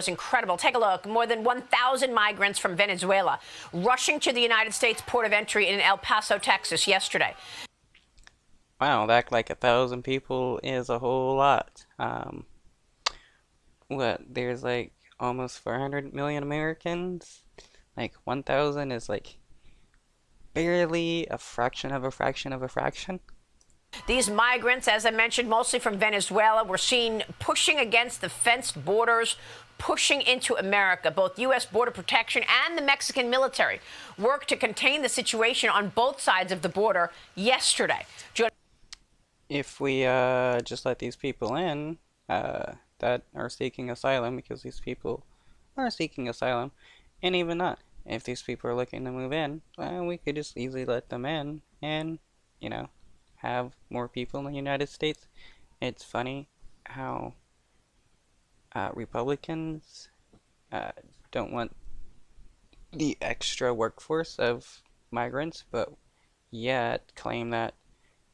It's incredible. Take a look. More than 1,000 migrants from Venezuela rushing to the United States port of entry in El Paso, Texas yesterday. Wow, that like 1,000 people is a whole lot. There's like almost 400 million Americans. Like 1,000 is like barely a fraction of a fraction of a fraction. These migrants, as I mentioned, mostly from Venezuela, were seen pushing against the fenced borders, pushing into America. Both U.S. Border Protection and the Mexican military worked to contain the situation on both sides of the border yesterday. If we just let these people in that are seeking asylum, because these people are seeking asylum, and even not, if these people are looking to move in, well, we could just easily let them in and, you know, have more people in the United States. It's funny how Republicans don't want the extra workforce of migrants, but yet claim that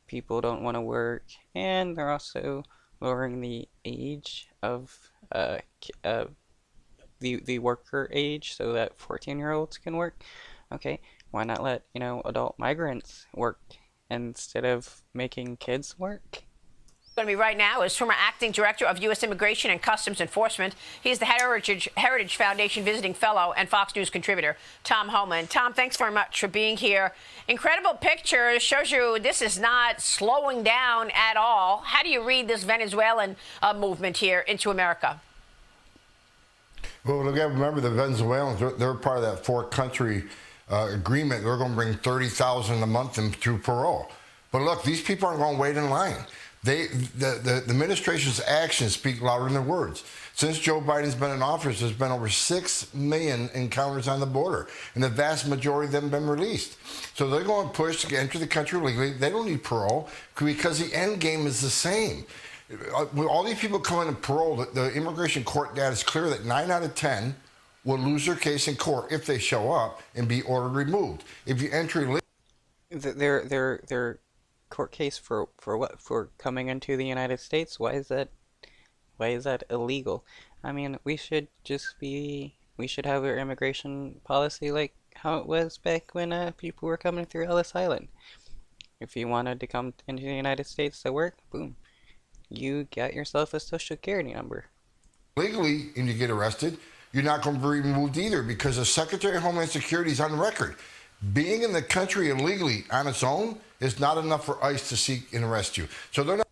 people don't want to work, and they're also lowering the age of the worker age so that 14-year-olds can work. Okay, why not let, adult migrants work instead of making kids work? Going to be right now is former acting director of U.S. Immigration and Customs Enforcement. He's the Heritage Foundation visiting fellow and Fox News contributor, Tom Homan. Tom, thanks very much for being here. Incredible picture. Shows you this is not slowing down at all. How do you read this Venezuelan movement here into America? Well, look, remember the Venezuelans, they're part of that four-country agreement. They're going to bring 30,000 a month in through parole. But look, these people aren't going to wait in line. The administration's actions speak louder than their words. Since Joe Biden's been in office, there's been over 6 million encounters on the border, and the vast majority of them have been released. So they're going to push to enter the country legally. They don't need parole because the end game is the same. With all these people coming in parole, the immigration court data is clear that 9 out of 10 will lose their case in court if they show up and be ordered removed. If you enter illegally, Their court case for what? For coming into the United States? Why is that illegal? I mean, we should have our immigration policy like how it was back when people were coming through Ellis Island. If you wanted to come into the United States to work, boom, you got yourself a social security number. Legally, and you get arrested, you're not going to be removed either, because the Secretary of Homeland Security is on record. Being in the country illegally on its own is not enough for ICE to seek and arrest you. So they're not.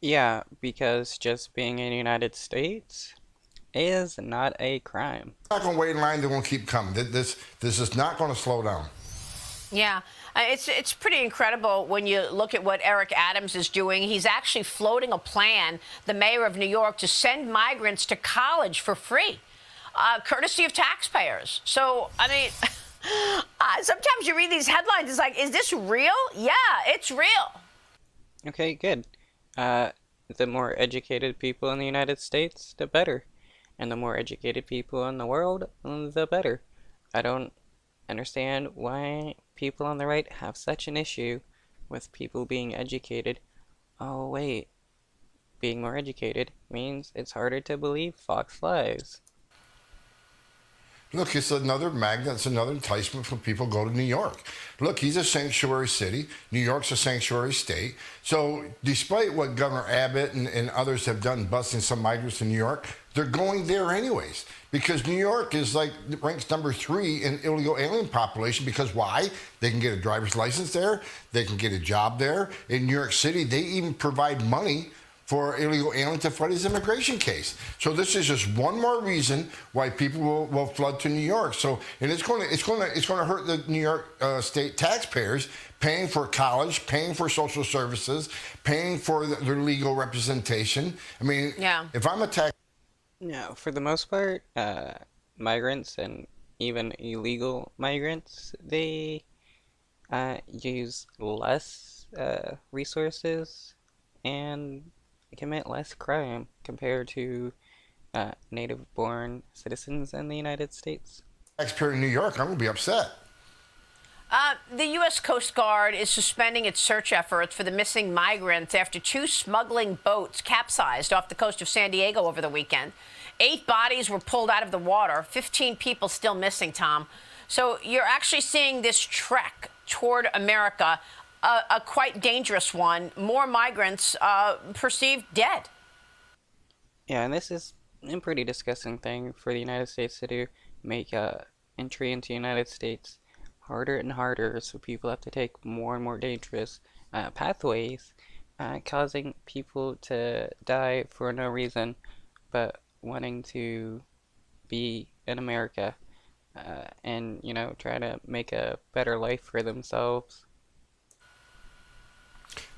Yeah, because just being in the United States is not a crime. They're not going to wait in line. They're going to keep coming. This is not going to slow down. Yeah, it's pretty incredible when you look at what Eric Adams is doing. He's actually floating a plan, the mayor of New York, to send migrants to college for free, courtesy of taxpayers. So, I mean, sometimes you read these headlines, it's like, is this real? Yeah, it's real. Okay, good. The more educated people in the United States, the better. And the more educated people in the world, the better. I don't understand why people on the right have such an issue with people being educated. Oh, wait. Being more educated means it's harder to believe Fox lies. Look, it's another magnet, it's another enticement for people to go to New York. Look, he's a sanctuary city. New York's a sanctuary state. So despite what Governor Abbott and others have done busing some migrants in New York, they're going there anyways. Because New York is ranks number 3 in illegal alien population. Because why? They can get a driver's license there. They can get a job there. In New York City, they even provide money for illegal alien to fight his immigration case. So this is just one more reason why people will flood to New York. So, and it's going to hurt the New York state taxpayers, paying for college, paying for social services, paying for their legal representation. I mean, yeah. If I'm a tax. No, for the most part, migrants and even illegal migrants, they use less resources and commit less crime compared to native-born citizens in the United States. Taxpayer in New York, I'm going to be upset. The U.S. Coast Guard is suspending its search efforts for the missing migrants after 2 smuggling boats capsized off the coast of San Diego over the weekend. 8 bodies were pulled out of the water, 15 people still missing, Tom. So you're actually seeing this trek toward America, a quite dangerous one. More migrants perceived dead. Yeah, and this is a pretty disgusting thing for the United States to do, make entry into the United States harder and harder, so people have to take more and more dangerous pathways, causing people to die for no reason but wanting to be in America and, you know, try to make a better life for themselves.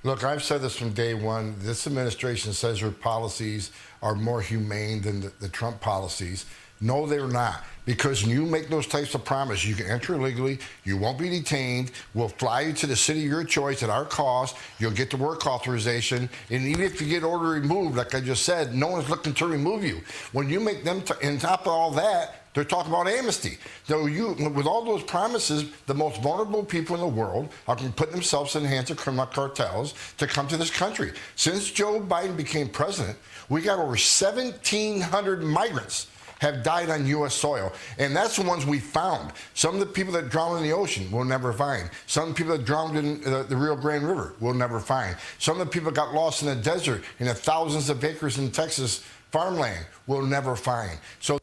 Look, I've said this from day one. This administration says their policies are more humane than the Trump policies. No, they're not. Because when you make those types of promises, you can enter illegally, you won't be detained, we'll fly you to the city of your choice at our cost, you'll get the work authorization, and even if you get order removed, like I just said, no one's looking to remove you. When you make them, on top of all that, they're talking about amnesty. So with all those promises, the most vulnerable people in the world are going to put themselves in the hands of criminal cartels to come to this country. Since Joe Biden became president, we got over 1,700 migrants have died on U.S. soil. And that's the ones we found. Some of the people that drowned in the ocean we'll never find. Some of the people that drowned in the Rio Grande River we'll never find. Some of the people that got lost in the desert in the thousands of acres in Texas farmland we'll never find. So,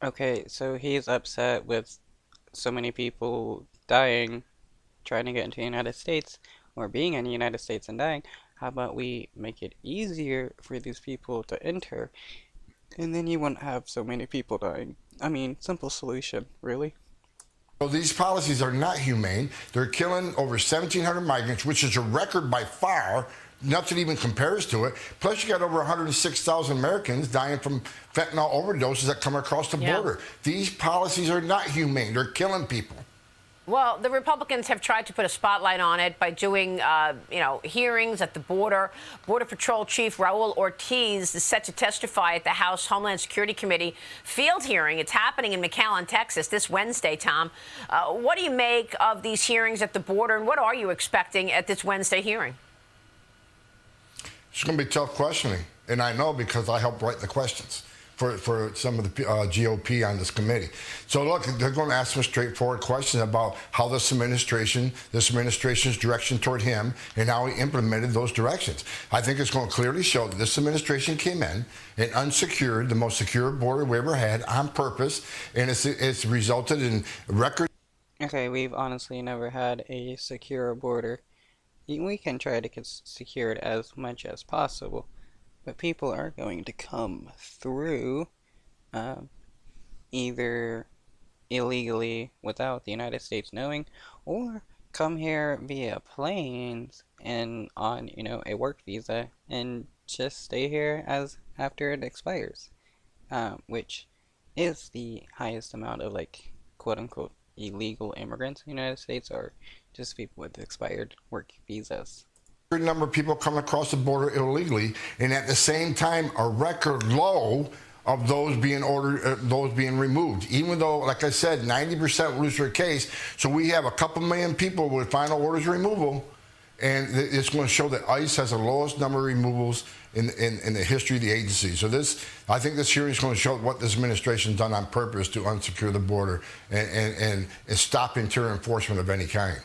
Okay, so he's upset with so many people dying trying to get into the United States, or being in the United States and dying. How about we make it easier for these people to enter? And then you wouldn't have so many people dying. I mean, simple solution, really. So these policies are not humane. They're killing over 1,700 migrants, which is a record by far. Nothing even compares to it. Plus, you got over 106,000 Americans dying from fentanyl overdoses that come across the border. These policies are not humane. They're killing people. Well, the Republicans have tried to put a spotlight on it by doing, hearings at the border. Border Patrol Chief Raul Ortiz is set to testify at the House Homeland Security Committee field hearing. It's happening in McAllen, Texas, this Wednesday, Tom. What do you make of these hearings at the border, and what are you expecting at this Wednesday hearing? It's going to be tough questioning, and I know because I helped write the questions for some of the GOP on this committee. So look, they're going to ask some straightforward questions about how this administration's direction toward him and how he implemented those directions. I think it's going to clearly show that this administration came in and unsecured the most secure border we ever had on purpose, and it's resulted in record. Okay, we've honestly never had a secure border. We can try to secure it as much as possible, but people are going to come through either illegally without the United States knowing, or come here via planes and on, a work visa and just stay here as after it expires, which is the highest amount of quote-unquote illegal immigrants in the United States, or just people with expired work visas. Number of people coming across the border illegally, and at the same time a record low of those being those being removed, even though, like I said, 90% lose their case. So we have a couple million people with final orders of removal, and it's going to show that ICE has the lowest number of removals in the history of the agency. So I think this hearing is going to show what this administration has done on purpose to unsecure the border and stop interior enforcement of any kind.